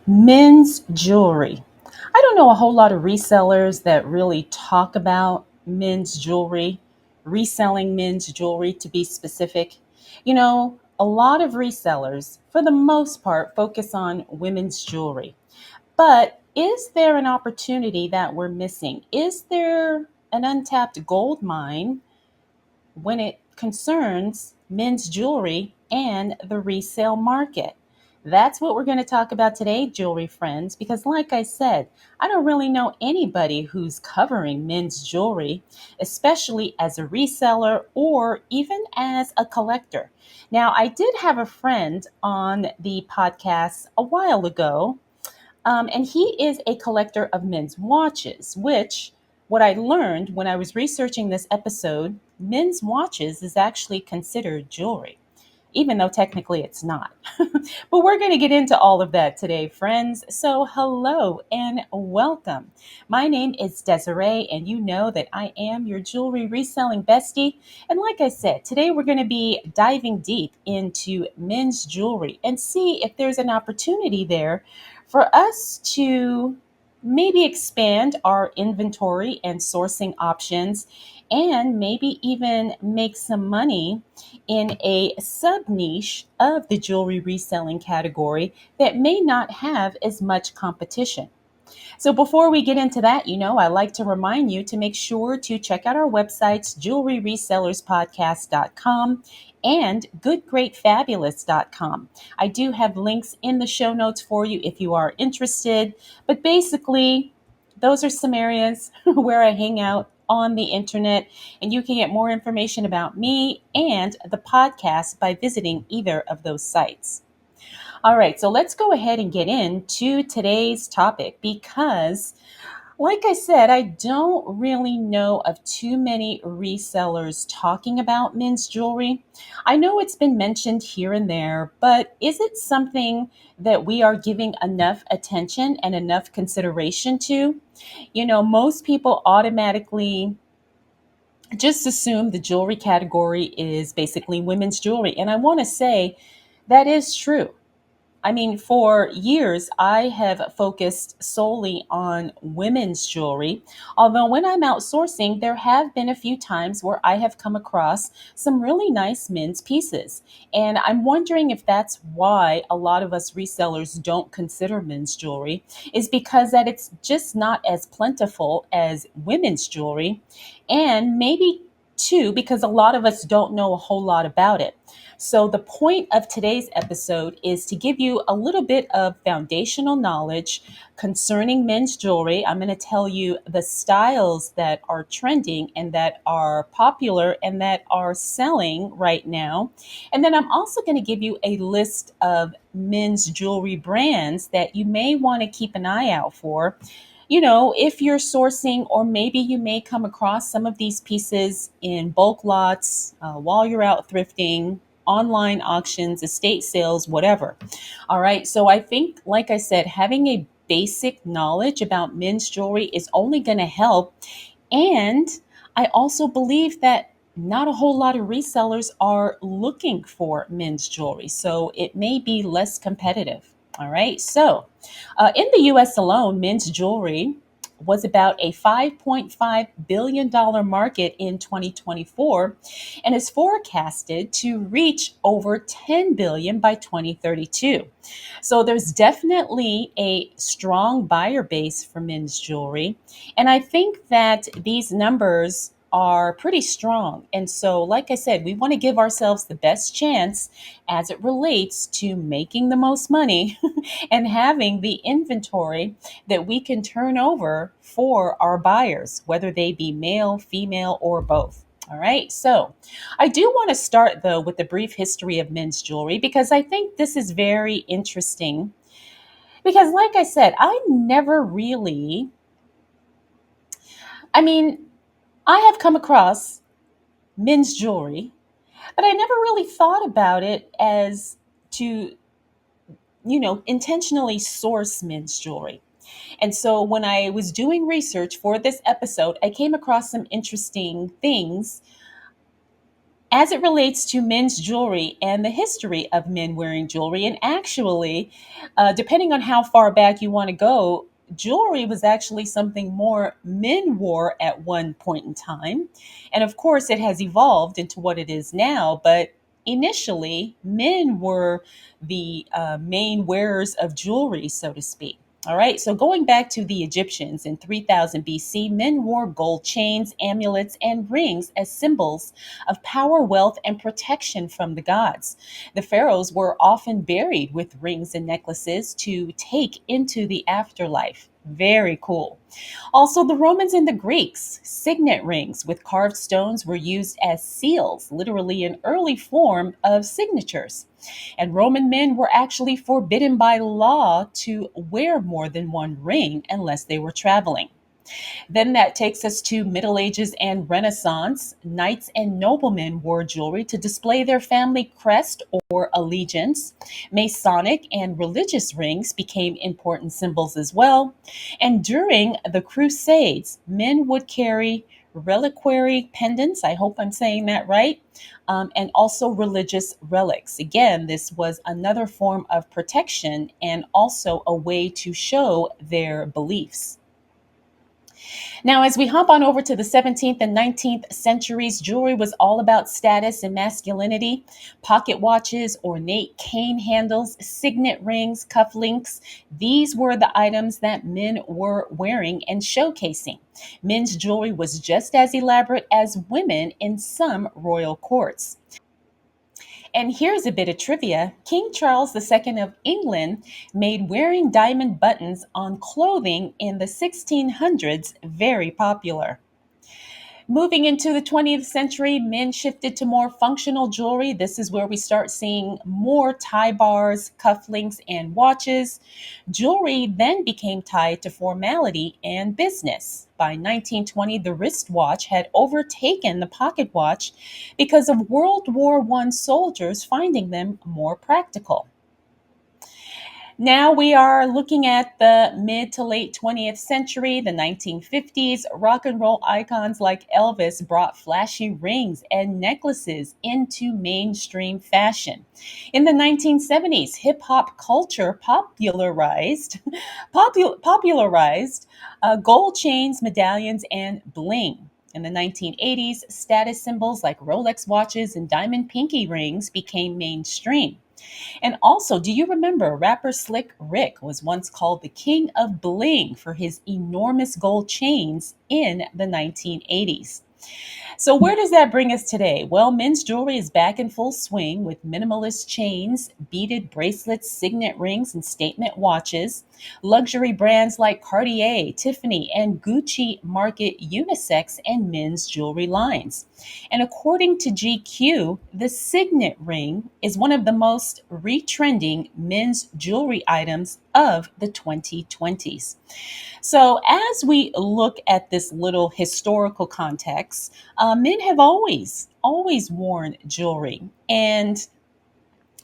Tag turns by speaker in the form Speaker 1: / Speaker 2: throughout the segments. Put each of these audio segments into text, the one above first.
Speaker 1: Men's jewelry. I don't know a whole lot of resellers that really talk about men's jewelry, reselling men's jewelry to be specific. A lot of resellers, for the most part, focus on women's jewelry. But is there an opportunity that we're missing? Is there an untapped gold mine when it concerns men's jewelry and the resale market? That's what we're going to talk about today, jewelry friends, because like I said, I don't really know anybody who's covering men's jewelry, especially as a reseller or even as a collector. Now, I did have a friend on the podcast a while ago, and he is a collector of men's watches, which what I learned when I was researching this episode, men's watches is actually considered jewelry, even though technically it's not. But we're going to get into all of that today, friends. So, hello and welcome. My name is Desiree, and you know that I am your jewelry reselling bestie. And like I said, today we're going to be diving deep into men's jewelry and see if there's an opportunity there for us to maybe expand our inventory and sourcing options and maybe even make some money in a sub niche of the jewelry reselling category that may not have as much competition. So before we get into that, I like to remind you to make sure to check out our websites, jewelryresellerspodcast.com and goodgreatfabulous.com. I do have links in the show notes for you if you are interested, but basically, those are some areas where I hang out on the internet, and you can get more information about me and the podcast by visiting either of those sites. All right, so let's go ahead and get into today's topic because, like I said, I don't really know of too many resellers talking about men's jewelry. I know it's been mentioned here and there, but is it something that we are giving enough attention and enough consideration to? Most people automatically just assume the jewelry category is basically women's jewelry. And I want to say that is true. I mean, for years, I have focused solely on women's jewelry. Although, when I'm outsourcing, there have been a few times where I have come across some really nice men's pieces. And I'm wondering if that's why a lot of us resellers don't consider men's jewelry, is because that it's just not as plentiful as women's jewelry. And maybe, too, because a lot of us don't know a whole lot about it. So, the point of today's episode is to give you a little bit of foundational knowledge concerning men's jewelry. I'm going to tell you the styles that are trending and that are popular and that are selling right now. And then I'm also going to give you a list of men's jewelry brands that you may want to keep an eye out for. If you're sourcing, or maybe you may come across some of these pieces in bulk lots while you're out thrifting, online auctions, estate sales, whatever. All right. So I think, like I said, having a basic knowledge about men's jewelry is only going to help. And I also believe that not a whole lot of resellers are looking for men's jewelry. So it may be less competitive. All right. So in the US alone, men's jewelry was about a $5.5 billion market in 2024 and is forecasted to reach over 10 billion by 2032. So there's definitely a strong buyer base for men's jewelry. And I think that these numbers are pretty strong. And so, like I said, we want to give ourselves the best chance as it relates to making the most money and having the inventory that we can turn over for our buyers, whether they be male, female, or both. All right. So I do want to start, though, with a brief history of men's jewelry because I think this is very interesting. Because, like I said, I never really, I mean, I have come across men's jewelry, but I never really thought about it as to, intentionally source men's jewelry. And so when I was doing research for this episode, I came across some interesting things as it relates to men's jewelry and the history of men wearing jewelry. And actually, depending on how far back you want to go, jewelry was actually something more men wore at one point in time. And of course, it has evolved into what it is now. But initially, men were the main wearers of jewelry, so to speak. All right, so going back to the Egyptians in 3000 BC, men wore gold chains, amulets, and rings as symbols of power, wealth, and protection from the gods. The pharaohs were often buried with rings and necklaces to take into the afterlife. Very cool. Also, the Romans and the Greeks, signet rings with carved stones were used as seals, literally an early form of signatures. And Roman men were actually forbidden by law to wear more than one ring unless they were traveling. Then that takes us to Middle Ages and Renaissance. Knights and noblemen wore jewelry to display their family crest or allegiance. Masonic and religious rings became important symbols as well. And during the Crusades, men would carry reliquary pendants. I hope I'm saying that right. And also religious relics. Again, this was another form of protection and also a way to show their beliefs. Now, as we hop on over to the 17th and 19th centuries, jewelry was all about status and masculinity. Pocket watches, ornate cane handles, signet rings, cufflinks. These were the items that men were wearing and showcasing. Men's jewelry was just as elaborate as women in some royal courts. And here's a bit of trivia. King Charles II of England made wearing diamond buttons on clothing in the 1600s very popular. Moving into the 20th century, men shifted to more functional jewelry. This is where we start seeing more tie bars, cufflinks, and watches. Jewelry then became tied to formality and business. By 1920, the wristwatch had overtaken the pocket watch because of World War I soldiers finding them more practical. Now we are looking at the mid to late 20th century, the 1950s. Rock and roll icons like Elvis brought flashy rings and necklaces into mainstream fashion. In the 1970s, hip hop culture popularized gold chains, medallions, and bling. In the 1980s, status symbols like Rolex watches and diamond pinky rings became mainstream. And also, do you remember rapper Slick Rick was once called the king of bling for his enormous gold chains in the 1980s? So, where does that bring us today? Well, men's jewelry is back in full swing with minimalist chains, beaded bracelets, signet rings, and statement watches. Luxury brands like Cartier, Tiffany, and Gucci market unisex and men's jewelry lines. And according to GQ, the signet ring is one of the most retrending men's jewelry items of the 2020s. So, as we look at this little historical context, men have always worn jewelry. And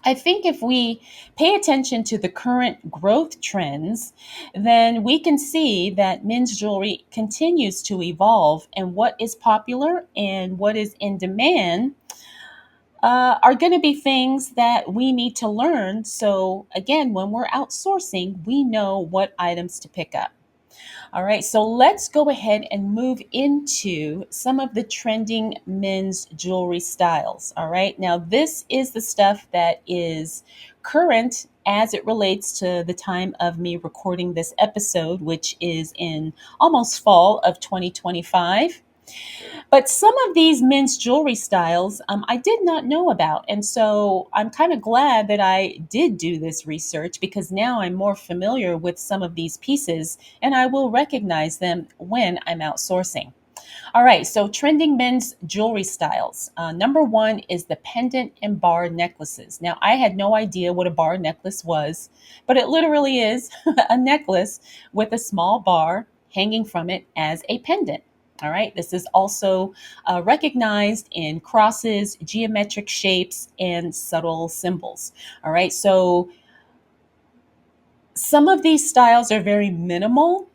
Speaker 1: I think if we pay attention to the current growth trends, then we can see that men's jewelry continues to evolve, and what is popular and what is in demand are going to be things that we need to learn. So, again, when we're outsourcing, we know what items to pick up. All right, so let's go ahead and move into some of the trending men's jewelry styles. All right, now this is the stuff that is current as it relates to the time of me recording this episode, which is in almost fall of 2025. But some of these men's jewelry styles I did not know about. And so I'm kind of glad that I did do this research because now I'm more familiar with some of these pieces and I will recognize them when I'm outsourcing. All right, so trending men's jewelry styles. Number one is the pendant and bar necklaces. Now, I had no idea what a bar necklace was, but it literally is a necklace with a small bar hanging from it as a pendant. All right, this is also recognized in crosses, geometric shapes, and subtle symbols. All right, so some of these styles are very minimal,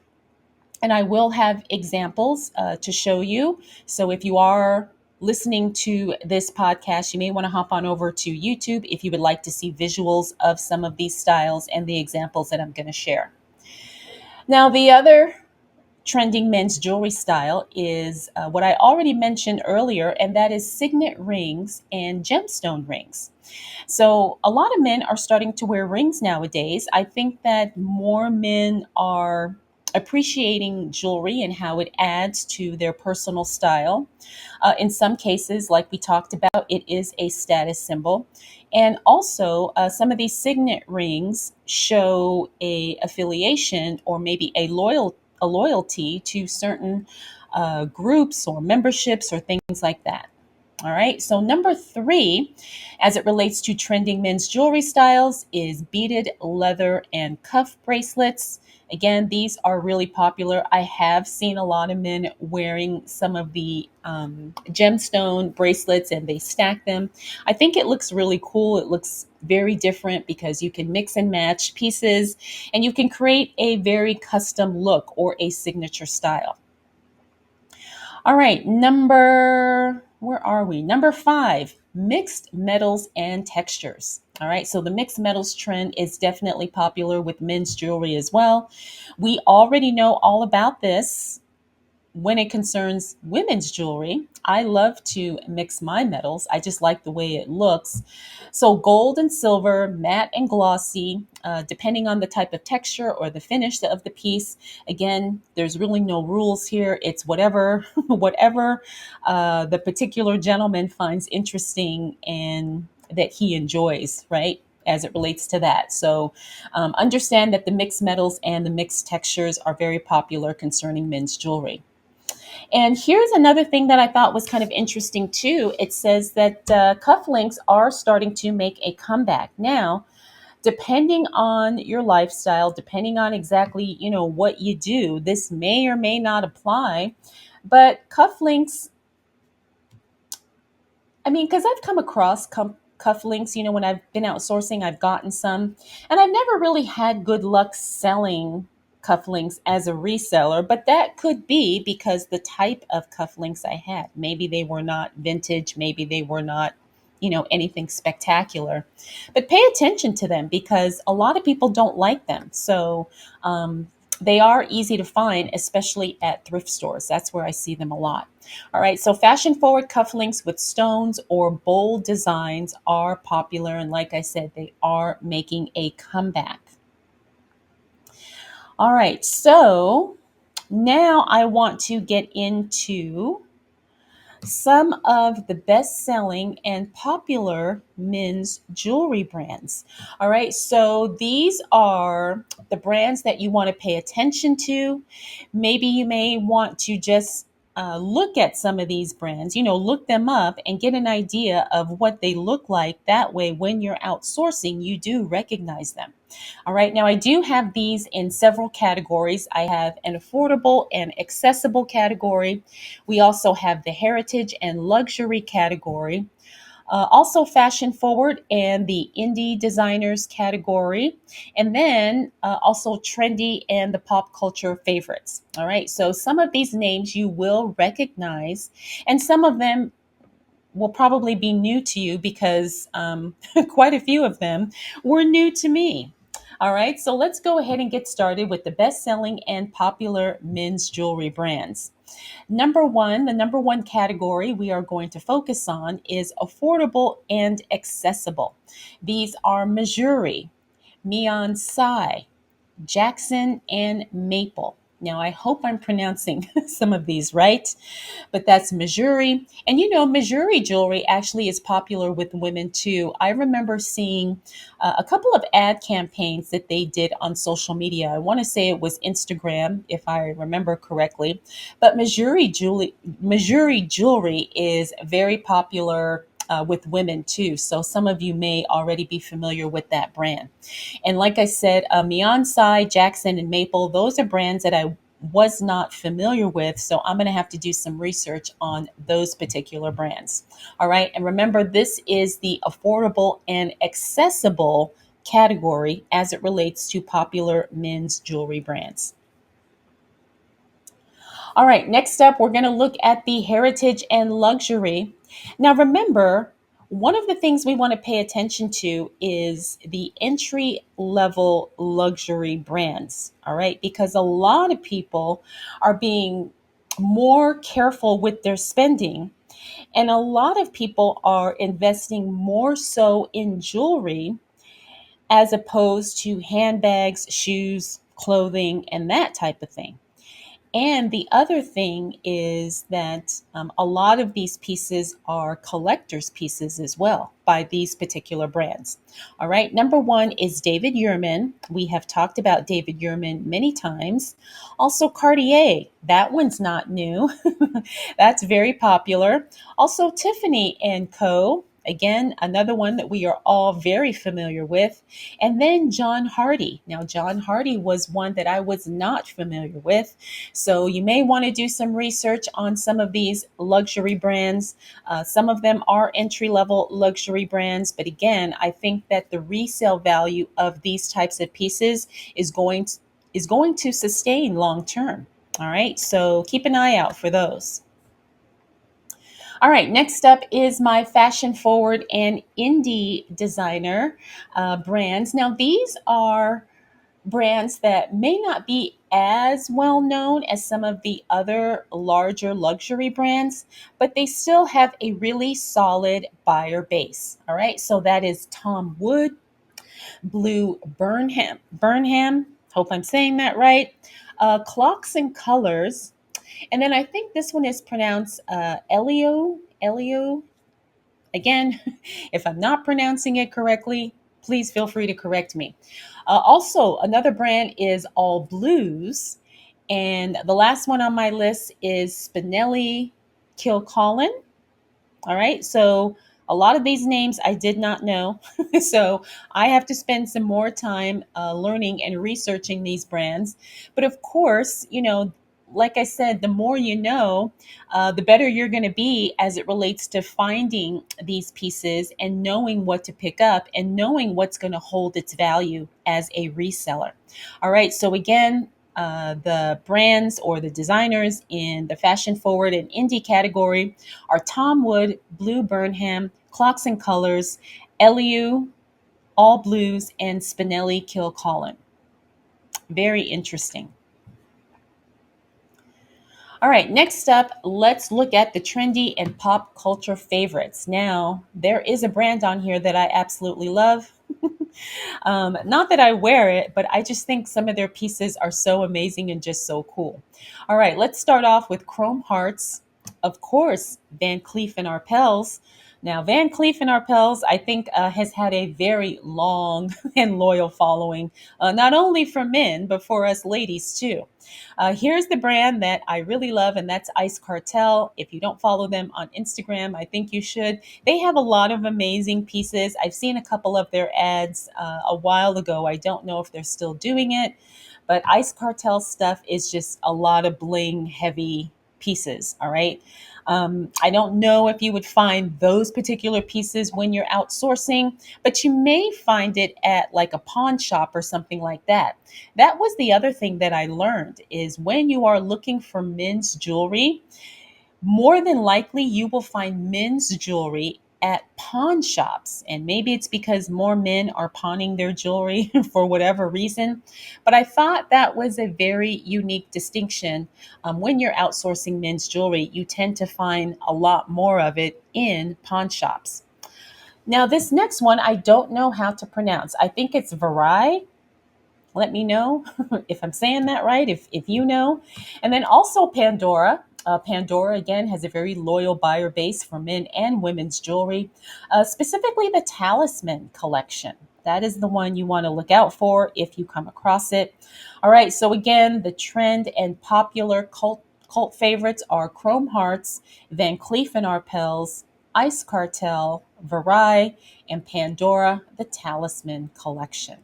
Speaker 1: and I will have examples to show you. So if you are listening to this podcast, you may want to hop on over to YouTube if you would like to see visuals of some of these styles and the examples that I'm going to share. Now, the other trending men's jewelry style is what I already mentioned earlier, and that is signet rings and gemstone rings. So, a lot of men are starting to wear rings nowadays. I think that more men are appreciating jewelry and how it adds to their personal style. In some cases, like we talked about, it is a status symbol. And also, some of these signet rings show a affiliation or maybe a loyalty to certain groups or memberships or things like that. All right. So number three, as it relates to trending men's jewelry styles, is beaded leather and cuff bracelets. Again, these are really popular. I have seen a lot of men wearing some of the gemstone bracelets and they stack them. I think it looks really cool. It looks very different because you can mix and match pieces and you can create a very custom look or a signature style. All right, where are we? Number five, mixed metals and textures. All right, so the mixed metals trend is definitely popular with men's jewelry as well. We already know all about this when it concerns women's jewelry. I love to mix my metals. I just like the way it looks. So, gold and silver, matte and glossy, depending on the type of texture or the finish of the piece. Again, there's really no rules here. It's whatever, whatever the particular gentleman finds interesting and that he enjoys, right? As it relates to that. So understand that the mixed metals and the mixed textures are very popular concerning men's jewelry. And here's another thing that I thought was kind of interesting too. It says that cufflinks are starting to make a comeback. Now, depending on your lifestyle, depending on exactly, what you do, this may or may not apply. But cufflinks, I mean, because I've come across cufflinks, when I've been outsourcing, I've gotten some, and I've never really had good luck selling cufflinks as a reseller, but that could be because the type of cufflinks I had. Maybe they were not vintage, maybe they were not, anything spectacular. But pay attention to them because a lot of people don't like them. So, they are easy to find, especially at thrift stores. That's where I see them a lot. All right, so fashion forward cufflinks with stones or bold designs are popular. And like I said, they are making a comeback. All right, so now I want to get into some of the best selling and popular men's jewelry brands. All right, so these are the brands that you want to pay attention to. Maybe you may want to just look at some of these brands, look them up and get an idea of what they look like. That way, when you're outsourcing, you do recognize them. All right, now I do have these in several categories. I have an affordable and accessible category. We also have the heritage and luxury category. Also, fashion forward and the indie designers category, and then also trendy and the pop culture favorites. All right, so some of these names you will recognize, and some of them will probably be new to you because quite a few of them were new to me. All right, so let's go ahead and get started with the best selling and popular men's jewelry brands. The number one category we are going to focus on is affordable and accessible. These are Missouri, Mian Sai, Jackson, and Maple. Now, I hope I'm pronouncing some of these right, but that's Missouri. And Missouri jewelry actually is popular with women too. I remember seeing a couple of ad campaigns that they did on social media. I want to say it was Instagram, if I remember correctly. But Missouri jewelry is very popular with women too. So some of you may already be familiar with that brand. And like I said, Miansai, Jackson, and Maple, those are brands that I was not familiar with. So I'm going to have to do some research on those particular brands. All right. And remember, this is the affordable and accessible category as it relates to popular men's jewelry brands. All right, next up, we're going to look at the heritage and luxury. Now, remember, one of the things we want to pay attention to is the entry level luxury brands. All right, because a lot of people are being more careful with their spending, and a lot of people are investing more so in jewelry as opposed to handbags, shoes, clothing, and that type of thing. And the other thing is that a lot of these pieces are collector's pieces as well by these particular brands. All right. Number one is David Yurman. We have talked about David Yurman many times. Also, Cartier. That one's not new. That's very popular. Also, Tiffany and Co. Again, another one that we are all very familiar with. And then John Hardy. Now, John Hardy was one that I was not familiar with. So you may want to do some research on some of these luxury brands. Some of them are entry level luxury brands. But again, I think that the resale value of these types of pieces is going to sustain long term. All right. So keep an eye out for those. All right, next up is my fashion forward and indie designer brands. Now, these are brands that may not be as well known as some of the other larger luxury brands, but they still have a really solid buyer base. All right, so that is Tom Wood, Burnham. Hope I'm saying that right. Clocks and Colors, and then I think this one is pronounced Elio. Again, if I'm not pronouncing it correctly, please feel free to correct me. Also, another brand is All Blues. And the last one on my list is Spinelli Kilcullen. All right. So a lot of these names I did not know. So I have to spend some more time learning and researching these brands. But of course, like I said, the more you know, the better you're going to be as it relates to finding these pieces and knowing what to pick up and knowing what's going to hold its value as a reseller. All right. So again, the brands or the designers in the fashion forward and indie category are Tom Wood, Blue Burnham, Clocks and Colors, LU, All Blues, and Spinelli Kilcullen. Very interesting. All right, next up, let's look at the trendy and pop culture favorites. Now, there is a brand on here that I absolutely love. Not that I wear it, but I just think some of their pieces are so amazing and just so cool. All right, let's start off with Chrome Hearts. Of course, Van Cleef and Arpels. Now, Van Cleef and Arpels, I think, has had a very long and loyal following, not only for men, but for us ladies too. Here's the brand that I really love, and that's Ice Cartel. If you don't follow them on Instagram, I think you should. They have a lot of amazing pieces. I've seen a couple of their ads a while ago. I don't know if they're still doing it, but Ice Cartel stuff is just a lot of bling heavy pieces. All right. I don't know if you would find those particular pieces when you're outsourcing, but you may find it at like a pawn shop or something like that. That was the other thing that I learned is when you are looking for men's jewelry, more than likely you will find men's jewelry at pawn shops. And maybe it's because more men are pawning their jewelry for whatever reason. But I thought that was a very unique distinction. When you're outsourcing men's jewelry, you tend to find a lot more of it in pawn shops. Now, this next one, I don't know how to pronounce. I think it's Varai. Let me know if I'm saying that right, if you know. And then also Pandora. Pandora, again, has a very loyal buyer base for men and women's jewelry, specifically the Talisman collection. That is the one you want to look out for if you come across it. All right, so again, the trend and popular cult favorites are Chrome Hearts, Van Cleef and Arpels, Ice Cartel, Varai, and Pandora, the Talisman collection.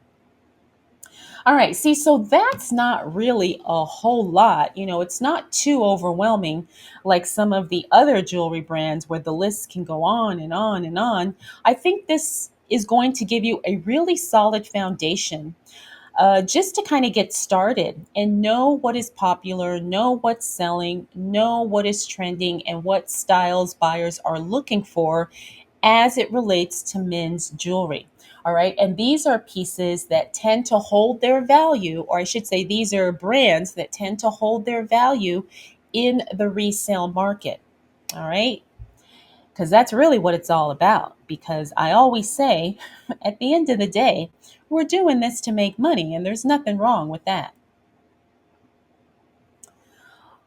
Speaker 1: All right. See, so that's not really a whole lot. It's not too overwhelming like some of the other jewelry brands where the list can go on and on and on. I think this is going to give you a really solid foundation just to kind of get started and know what is popular, know what's selling, know what is trending, and what styles buyers are looking for as it relates to men's jewelry. All right. And these are pieces that tend to hold their value, or I should say, these are brands that tend to hold their value in the resale market. All right. Because that's really what it's all about. Because I always say, at the end of the day, we're doing this to make money, and there's nothing wrong with that.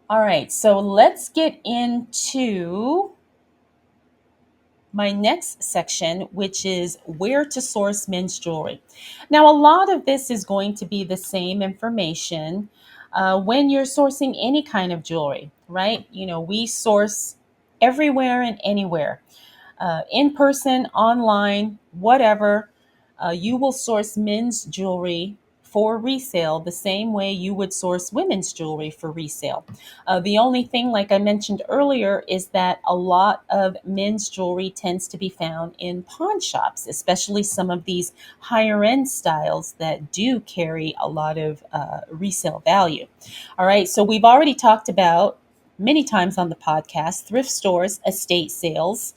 Speaker 1: All right. So let's get into my next section, which is where to source men's jewelry. Now, a lot of this is going to be the same information when you're sourcing any kind of jewelry, right? You know, we source everywhere and anywhere, in person, online, whatever. You will source men's jewelry for resale the same way you would source women's jewelry for resale. The only thing, like I mentioned earlier, is that a lot of men's jewelry tends to be found in pawn shops, especially some of these higher end styles that do carry a lot of resale value. All right, so we've already talked about many times on the podcast thrift stores, estate sales.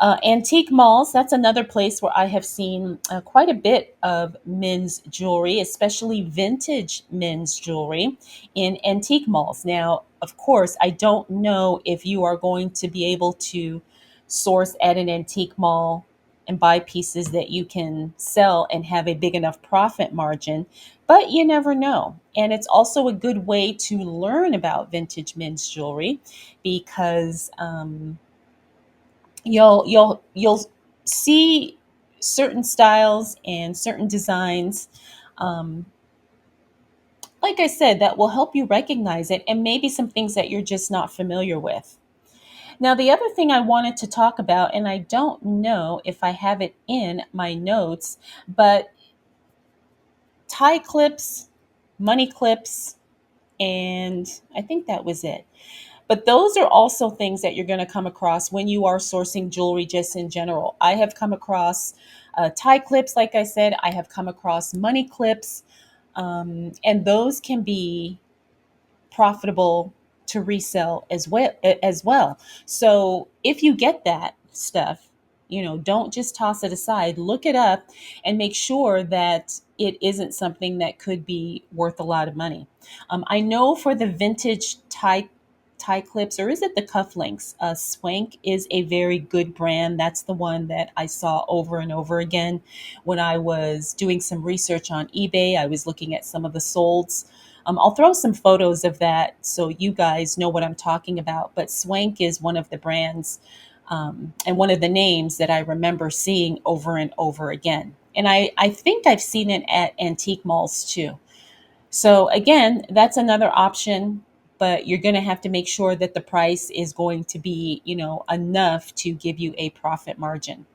Speaker 1: Antique malls, that's another place where I have seen quite a bit of men's jewelry, especially vintage men's jewelry in antique malls. Now, of course, I don't know if you are going to be able to source at an antique mall and buy pieces that you can sell and have a big enough profit margin, but you never know. And it's also a good way to learn about vintage men's jewelry because you'll see certain styles and certain designs, um, like I said, that will help you recognize it, and maybe some things that you're just not familiar with. Now, the other thing I wanted to talk about, and I don't know if I have it in my notes, but tie clips, money clips, and I think that was it. But those are also things that you're going to come across when you are sourcing jewelry just in general. I have come across tie clips, like I said, I have come across money clips, and those can be profitable to resell as well. So if you get that stuff, don't just toss it aside. Look it up and make sure that it isn't something that could be worth a lot of money. I know for the vintage tie clips, or is it the cufflinks? Swank is a very good brand. That's the one that I saw over and over again when I was doing some research on eBay. I was looking at some of the solds. I'll throw some photos of that so you guys know what I'm talking about. But Swank is one of the brands, and one of the names that I remember seeing over and over again. And I think I've seen it at antique malls too. So again, that's another option, but you're going to have to make sure that the price is going to be, enough to give you a profit margin.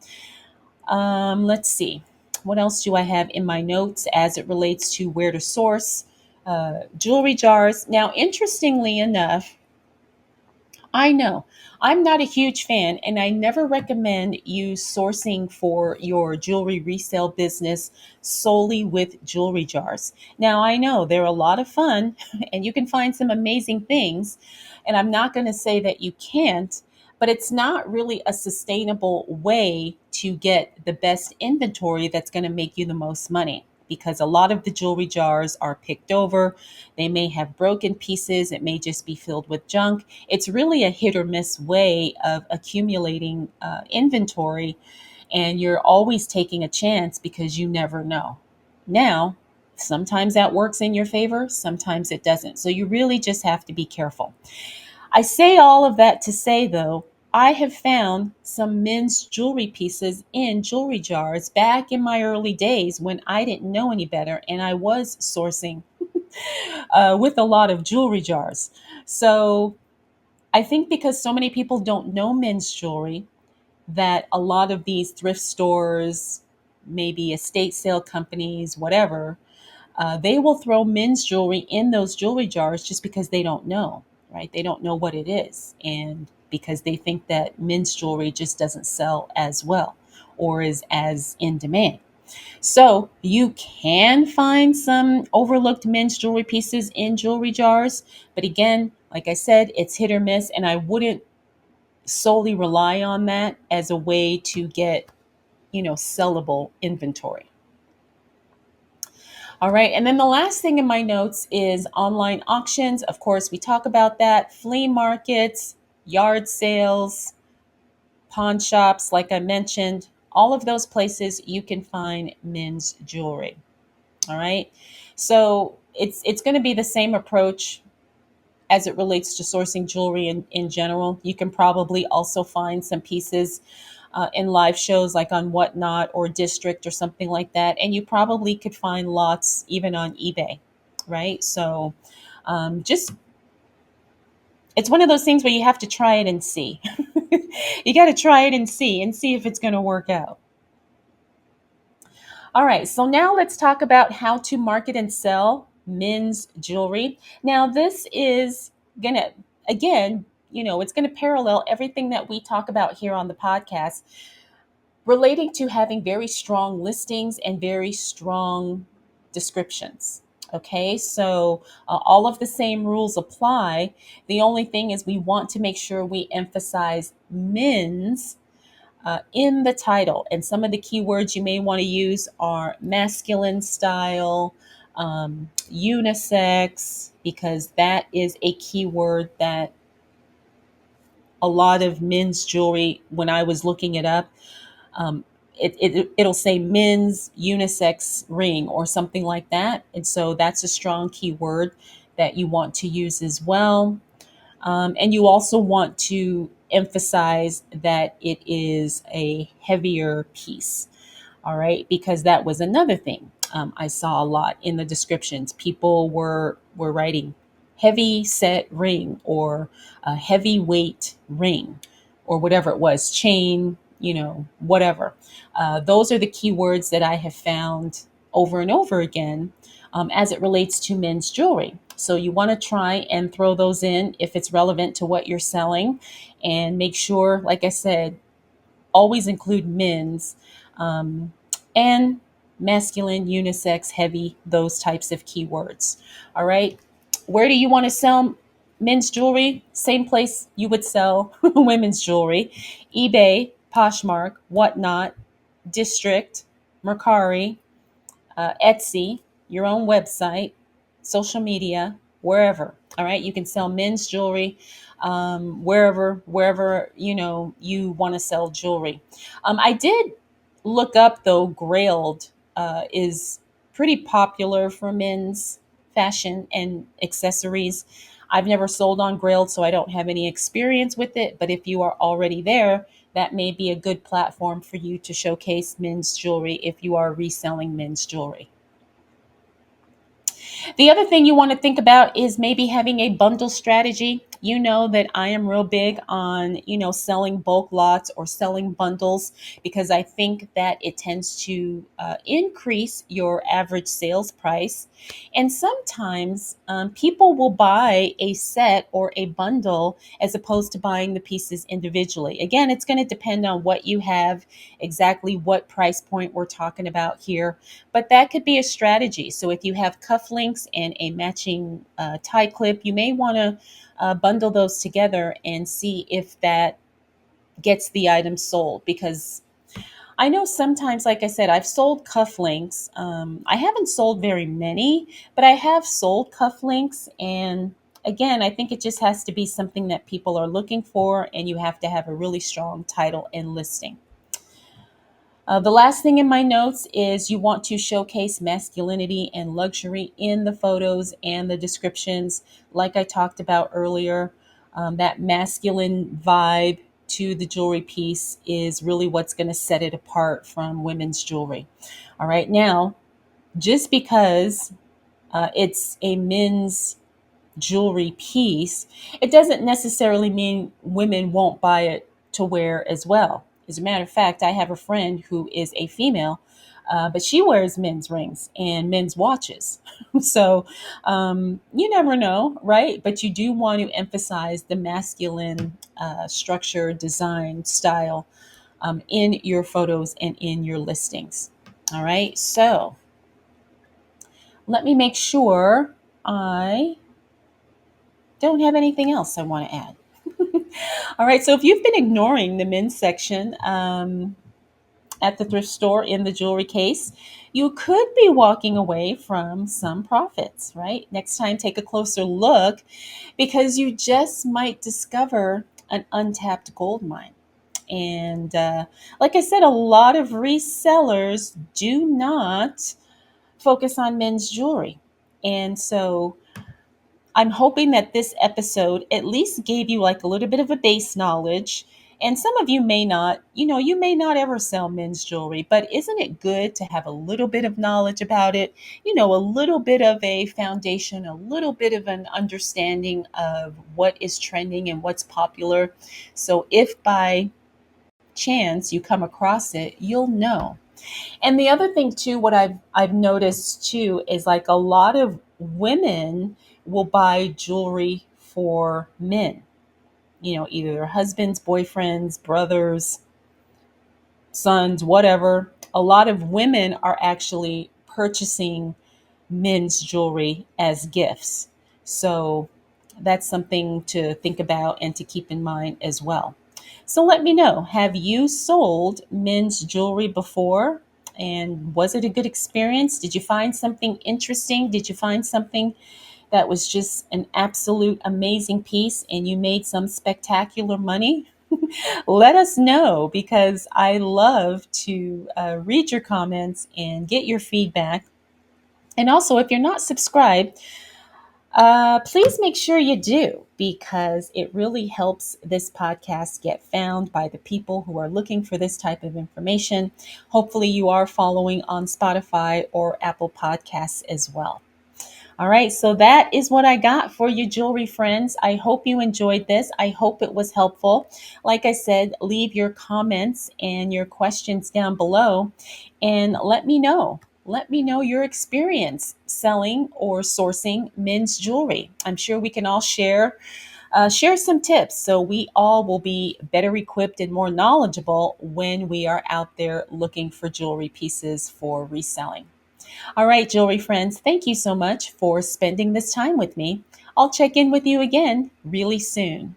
Speaker 1: Let's see. What else do I have in my notes as it relates to where to source jewelry jars? Now, interestingly enough, I know I'm not a huge fan, and I never recommend you sourcing for your jewelry resale business solely with jewelry jars. Now, I know they're a lot of fun and you can find some amazing things, and I'm not going to say that you can't, but it's not really a sustainable way to get the best inventory that's going to make you the most money. Because a lot of the jewelry jars are picked over. They may have broken pieces. It may just be filled with junk. It's really a hit or miss way of accumulating inventory, and you're always taking a chance because you never know. Now, sometimes that works in your favor, sometimes it doesn't. So you really just have to be careful. I say all of that to say, though, I have found some men's jewelry pieces in jewelry jars back in my early days when I didn't know any better and I was sourcing with a lot of jewelry jars. So I think because so many people don't know men's jewelry, that a lot of these thrift stores, maybe estate sale companies, whatever, they will throw men's jewelry in those jewelry jars just because they don't know, right? They don't know what it is. And because they think that men's jewelry just doesn't sell as well or is as in demand. So you can find some overlooked men's jewelry pieces in jewelry jars. But again, like I said, it's hit or miss. And I wouldn't solely rely on that as a way to get, sellable inventory. All right. And then the last thing in my notes is online auctions. Of course, we talk about that, flea markets, yard sales, pawn shops, like I mentioned, all of those places you can find men's jewelry. All right. So it's going to be the same approach as it relates to sourcing jewelry in general. You can probably also find some pieces in live shows like on Whatnot or District or something like that. And you probably could find lots even on eBay, right? So just it's one of those things where you have to try it and see. You got to try it and see if it's going to work out. All right, so now let's talk about how to market and sell men's jewelry. Now, this is gonna, again, it's gonna parallel everything that we talk about here on the podcast relating to having very strong listings and very strong descriptions. Okay, so all of the same rules apply. The only thing is we want to make sure we emphasize men's in the title. And some of the keywords you may want to use are masculine style, unisex, because that is a keyword that a lot of men's jewelry, when I was looking it up, um, it'll say men's unisex ring or something like that. And so that's a strong keyword that you want to use as well. And you also want to emphasize that it is a heavier piece. All right, because that was another thing I saw a lot in the descriptions. People were writing heavy set ring or a heavyweight ring or whatever it was, chain, whatever. Those are the keywords that I have found over and over again as it relates to men's jewelry. So you want to try and throw those in if it's relevant to what you're selling, and make sure, like I said, always include men's um, and masculine, unisex, heavy, those types of keywords. All right. Where do you want to sell men's jewelry? Same place you would sell women's jewelry: eBay, Poshmark, Whatnot, District, Mercari, Etsy, your own website, social media, wherever. All right, you can sell men's jewelry wherever you want to sell jewelry. I did look up though. Grailed is pretty popular for men's fashion and accessories. I've never sold on Grailed, so I don't have any experience with it. But if you are already there, that may be a good platform for you to showcase men's jewelry if you are reselling men's jewelry. The other thing you want to think about is maybe having a bundle strategy. You know that I am real big on, selling bulk lots or selling bundles because I think that it tends to increase your average sales price. And sometimes people will buy a set or a bundle as opposed to buying the pieces individually. Again, it's going to depend on what you have, exactly what price point we're talking about here, but that could be a strategy. So if you have cufflinks and a matching tie clip, you may want to bundle those together and see if that gets the item sold. Because I know sometimes, like I said, I've sold cufflinks. I haven't sold very many, but I have sold cufflinks. And again, I think it just has to be something that people are looking for, and you have to have a really strong title and listing. The last thing in my notes is you want to showcase masculinity and luxury in the photos and the descriptions. Like I talked about earlier, that masculine vibe to the jewelry piece is really what's going to set it apart from women's jewelry. All right, now, just because it's a men's jewelry piece, it doesn't necessarily mean women won't buy it to wear as well. As a matter of fact, I have a friend who is a female, but she wears men's rings and men's watches. So you never know, right? But you do want to emphasize the masculine structure, design, style in your photos and in your listings. All right, so let me make sure I don't have anything else I want to add. All right, so if you've been ignoring the men's section at the thrift store in the jewelry case, you could be walking away from some profits, right? Next time, take a closer look because you just might discover an untapped gold mine. And like I said, a lot of resellers do not focus on men's jewelry. And so I'm hoping that this episode at least gave you like a little bit of a base knowledge. And some of you may not, you may not ever sell men's jewelry, but isn't it good to have a little bit of knowledge about it? A little bit of a foundation, a little bit of an understanding of what is trending and what's popular. So if by chance you come across it, you'll know. And the other thing too, what I've noticed too is like a lot of women will buy jewelry for men. Either their husbands, boyfriends, brothers, sons, whatever. A lot of women are actually purchasing men's jewelry as gifts. So that's something to think about and to keep in mind as well. So let me know, have you sold men's jewelry before? And was it a good experience? Did you find something interesting? Did you find something that was just an absolute amazing piece and you made some spectacular money? Let us know because I love to read your comments and get your feedback. And also, if you're not subscribed, please make sure you do because it really helps this podcast get found by the people who are looking for this type of information. Hopefully, you are following on Spotify or Apple Podcasts as well. All right, so that is what I got for you, jewelry friends. I hope you enjoyed this. I hope it was helpful. Like I said, leave your comments and your questions down below and let me know. Let me know your experience selling or sourcing men's jewelry. I'm sure we can all share some tips so we all will be better equipped and more knowledgeable when we are out there looking for jewelry pieces for reselling. All right, jewelry friends, thank you so much for spending this time with me. I'll check in with you again really soon.